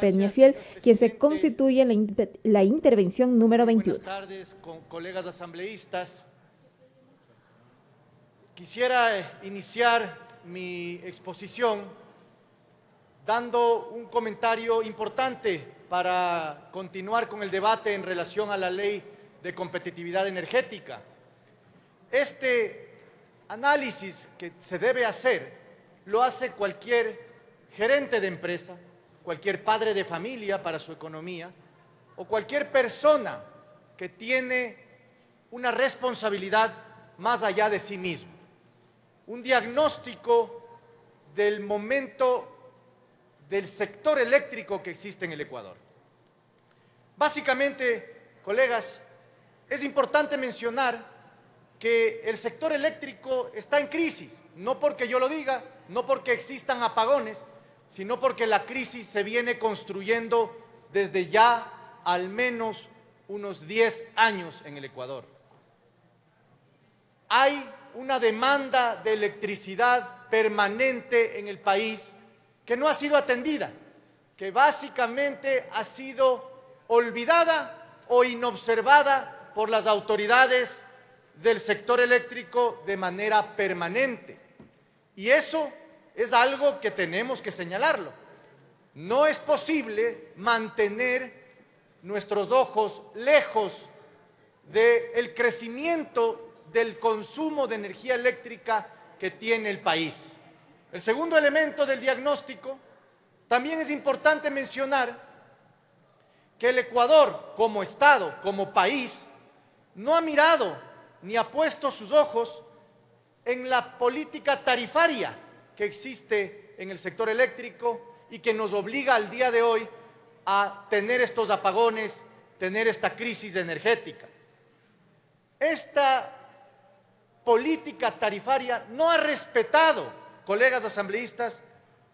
Peñafiel, quien se constituye en la intervención número 21. Buenas tardes, colegas asambleístas. Quisiera iniciar mi exposición dando un comentario importante para continuar con el debate en relación a la Ley de Competitividad Energética. Este análisis que se debe hacer lo hace cualquier gerente de empresa, cualquier padre de familia para su economía o cualquier persona que tiene una responsabilidad más allá de sí mismo. Un diagnóstico del momento del sector eléctrico que existe en el Ecuador. Básicamente, colegas, es importante mencionar que el sector eléctrico está en crisis, no porque yo lo diga, no porque existan apagones, sino porque la crisis se viene construyendo desde ya al menos unos 10 años en el Ecuador. Hay una demanda de electricidad permanente en el país que no ha sido atendida, que básicamente ha sido olvidada o inobservada por las autoridades del sector eléctrico de manera permanente. Y eso es algo que tenemos que señalarlo. No es posible mantener nuestros ojos lejos del crecimiento del consumo de energía eléctrica que tiene el país. El segundo elemento del diagnóstico, también es importante mencionar que el Ecuador como Estado, como país, no ha mirado ni ha puesto sus ojos en la política tarifaria que existe en el sector eléctrico y que nos obliga al día de hoy a tener estos apagones, tener esta crisis energética. Esta política tarifaria no ha respetado, colegas asambleístas,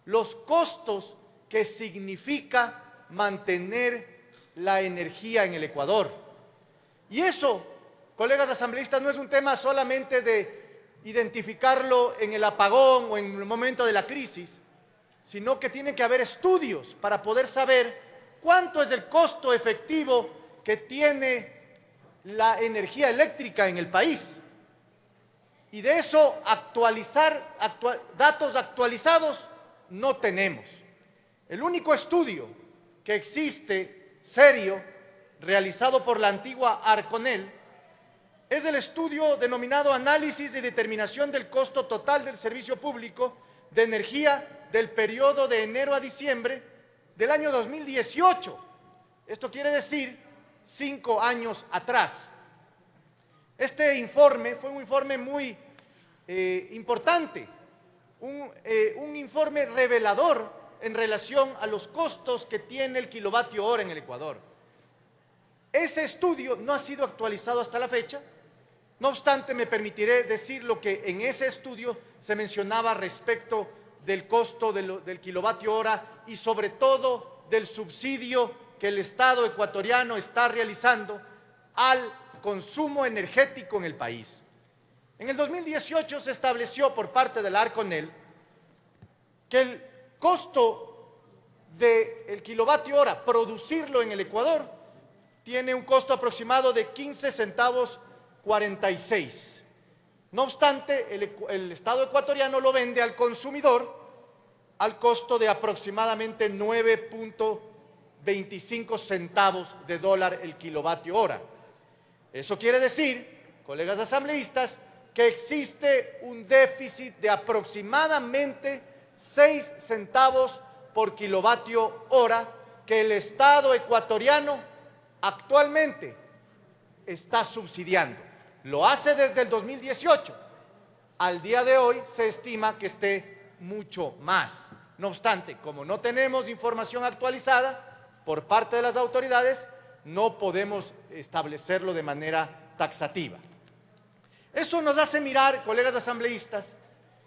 los costos que significa mantener la energía en el Ecuador. Y eso, colegas asambleístas, no es un tema solamente de identificarlo en el apagón o en el momento de la crisis, sino que tiene que haber estudios para poder saber cuánto es el costo efectivo que tiene la energía eléctrica en el país. Y de eso datos actualizados no tenemos. El único estudio que existe serio, realizado por la antigua Arconel, es el estudio denominado Análisis y Determinación del Costo Total del Servicio Público de Energía del periodo de enero a diciembre del año 2018. Esto quiere decir 5 años atrás. Este informe fue un informe muy importante, un informe revelador en relación a los costos que tiene el kilovatio hora en el Ecuador. Ese estudio no ha sido actualizado hasta la fecha. No obstante, me permitiré decir lo que en ese estudio se mencionaba respecto del costo del kilovatio hora y sobre todo del subsidio que el Estado ecuatoriano está realizando al consumo energético en el país. En el 2018 se estableció por parte de la Arconel que el costo del kilovatio hora, producirlo en el Ecuador, tiene un costo aproximado de 15 centavos 46. No obstante, el Estado ecuatoriano lo vende al consumidor al costo de aproximadamente 9.25 centavos de dólar el kilovatio hora. Eso quiere decir, colegas asambleístas, que existe un déficit de aproximadamente 6 centavos por kilovatio hora que el Estado ecuatoriano actualmente está subsidiando. Lo hace desde el 2018. Al día de hoy se estima que esté mucho más. No obstante, como no tenemos información actualizada por parte de las autoridades, no podemos establecerlo de manera taxativa. Eso nos hace mirar, colegas asambleístas,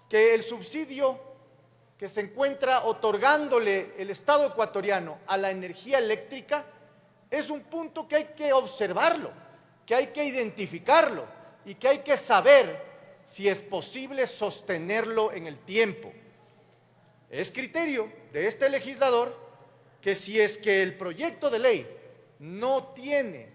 que el subsidio que se encuentra otorgándole el Estado ecuatoriano a la energía eléctrica es un punto que hay que observarlo, que hay que identificarlo y que hay que saber si es posible sostenerlo en el tiempo. Es criterio de este legislador que si es que el proyecto de ley no tiene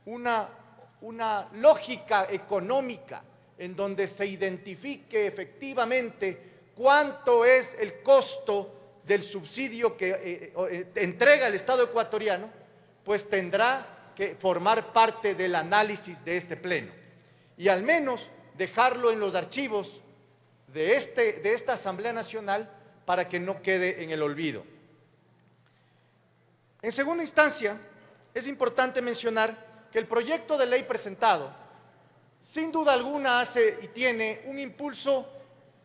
una lógica económica en donde se identifique efectivamente cuánto es el costo del subsidio que entrega el Estado ecuatoriano, pues tendrá que formar parte del análisis de este pleno y al menos dejarlo en los archivos de esta Asamblea Nacional para que no quede en el olvido. En segunda instancia, es importante mencionar que el proyecto de ley presentado, sin duda alguna, hace y tiene un impulso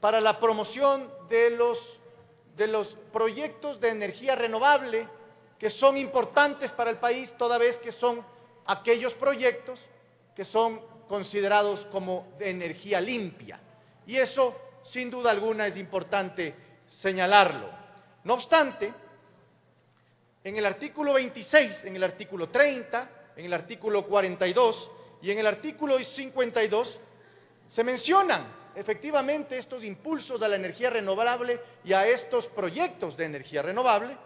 para la promoción de los proyectos de energía renovable que son importantes para el país, toda vez que son aquellos proyectos que son considerados como de energía limpia. Y eso, sin duda alguna, es importante señalarlo. No obstante, en el artículo 26, en el artículo 30, en el artículo 42 y en el artículo 52 se mencionan efectivamente estos impulsos a la energía renovable y a estos proyectos de energía renovable.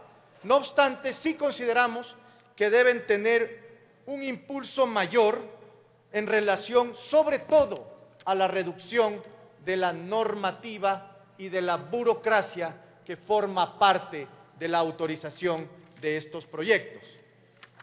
No obstante, sí consideramos que deben tener un impulso mayor en relación sobre todo a la reducción de la normativa y de la burocracia que forma parte de la autorización de estos proyectos.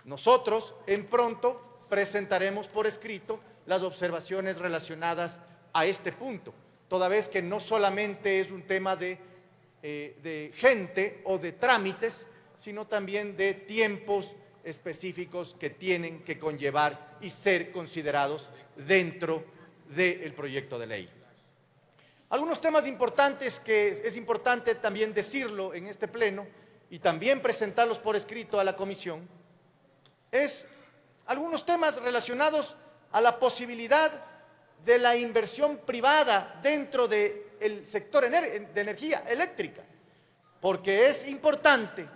Nosotros en pronto presentaremos por escrito las observaciones relacionadas a este punto, toda vez que no solamente es un tema de gente o de trámites, sino también de tiempos específicos que tienen que conllevar y ser considerados dentro del proyecto de ley. Algunos temas importantes que es importante también decirlo en este pleno y también presentarlos por escrito a la comisión, es algunos temas relacionados a la posibilidad de la inversión privada dentro del sector de energía eléctrica, porque es importante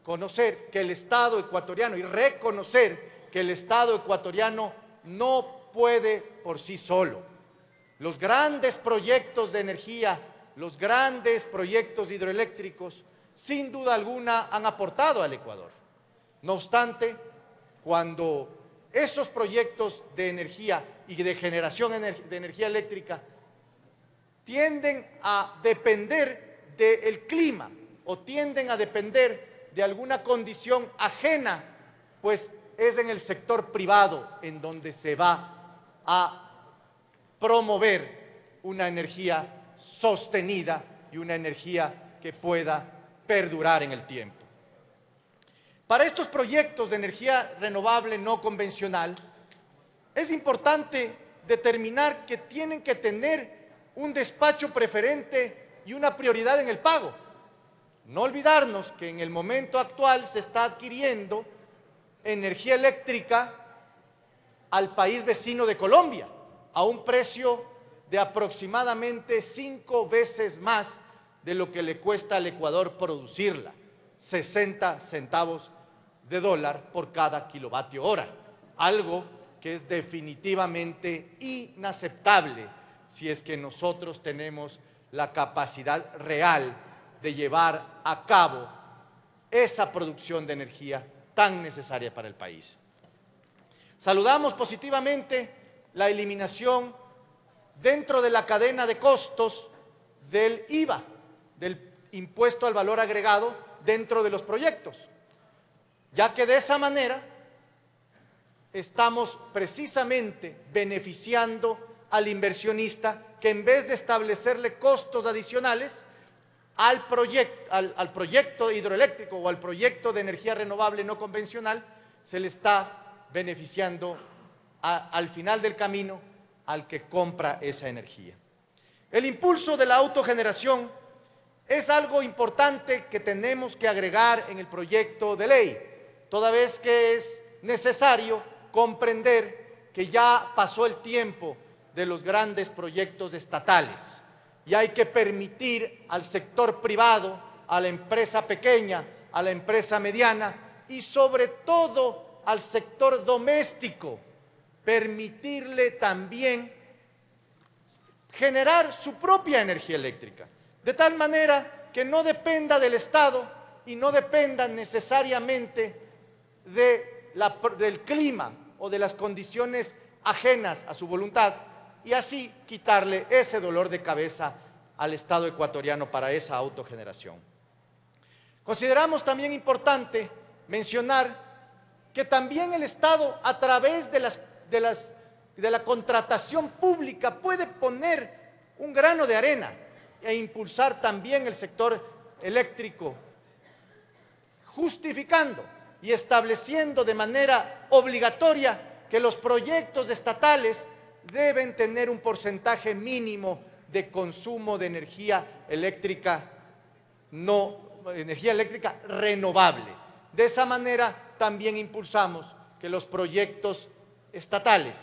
conocer que el Estado ecuatoriano y reconocer que el Estado ecuatoriano no puede por sí solo. Los grandes proyectos de energía, los grandes proyectos hidroeléctricos, sin duda alguna han aportado al Ecuador. No obstante, cuando esos proyectos de energía y de generación de energía eléctrica tienden a depender del clima o tienden a depender de alguna condición ajena, pues es en el sector privado en donde se va a promover una energía sostenida y una energía que pueda perdurar en el tiempo. Para estos proyectos de energía renovable no convencional, es importante determinar que tienen que tener un despacho preferente y una prioridad en el pago. No olvidarnos que en el momento actual se está adquiriendo energía eléctrica al país vecino de Colombia a un precio de aproximadamente 5 veces más de lo que le cuesta al Ecuador producirla, 60 centavos de dólar por cada kilovatio hora, algo que es definitivamente inaceptable si es que nosotros tenemos la capacidad real de llevar a cabo esa producción de energía tan necesaria para el país. Saludamos positivamente la eliminación dentro de la cadena de costos del IVA, del impuesto al valor agregado dentro de los proyectos, ya que de esa manera estamos precisamente beneficiando al inversionista que en vez de establecerle costos adicionales al proyecto hidroeléctrico o al proyecto de energía renovable no convencional, se le está beneficiando al final del camino al que compra esa energía. El impulso de la autogeneración es algo importante que tenemos que agregar en el proyecto de ley, toda vez que es necesario comprender que ya pasó el tiempo de los grandes proyectos estatales y hay que permitir al sector privado, a la empresa pequeña, a la empresa mediana y sobre todo al sector doméstico, permitirle también generar su propia energía eléctrica, de tal manera que no dependa del Estado y no dependan necesariamente del clima o de las condiciones ajenas a su voluntad, y así quitarle ese dolor de cabeza al Estado ecuatoriano para esa autogeneración. Consideramos también importante mencionar que también el Estado, a través de la contratación pública, puede poner un grano de arena e impulsar también el sector eléctrico, justificando y estableciendo de manera obligatoria que los proyectos estatales deben tener un porcentaje mínimo de consumo de energía eléctrica renovable. De esa manera también impulsamos que los proyectos estatales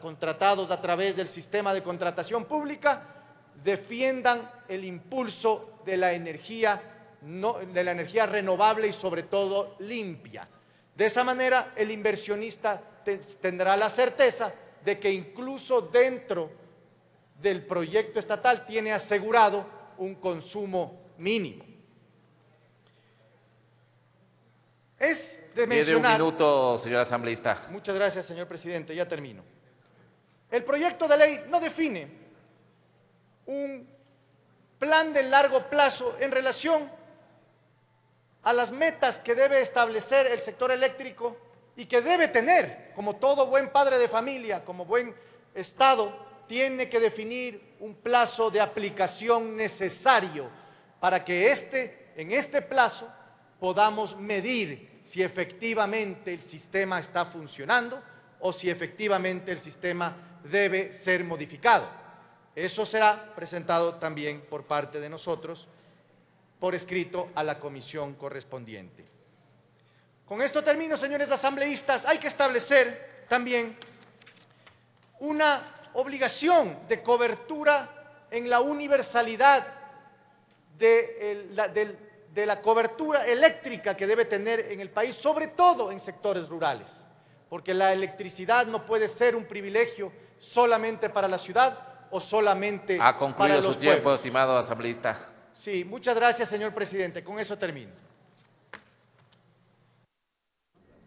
contratados a través del sistema de contratación pública defiendan el impulso de la energía renovable y sobre todo limpia. De esa manera el inversionista tendrá la certeza de que incluso dentro del proyecto estatal tiene asegurado un consumo mínimo. Es de mencionar… Tiene un minuto, señor asambleísta. Muchas gracias, señor presidente, ya termino. El proyecto de ley no define un plan de largo plazo en relación a las metas que debe establecer el sector eléctrico y que debe tener, como todo buen padre de familia, como buen Estado, tiene que definir un plazo de aplicación necesario para que en este plazo podamos medir si efectivamente el sistema está funcionando o si efectivamente el sistema debe ser modificado. Eso será presentado también por parte de nosotros por escrito a la comisión correspondiente. Con esto termino, señores asambleístas. Hay que establecer también una obligación de cobertura en la universalidad de la cobertura eléctrica que debe tener en el país, sobre todo en sectores rurales, porque la electricidad no puede ser un privilegio solamente para la ciudad o solamente para los pueblos. Ha concluido su tiempo, estimado asambleísta. Sí, muchas gracias, señor presidente. Con eso termino.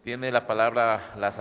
Tiene la palabra la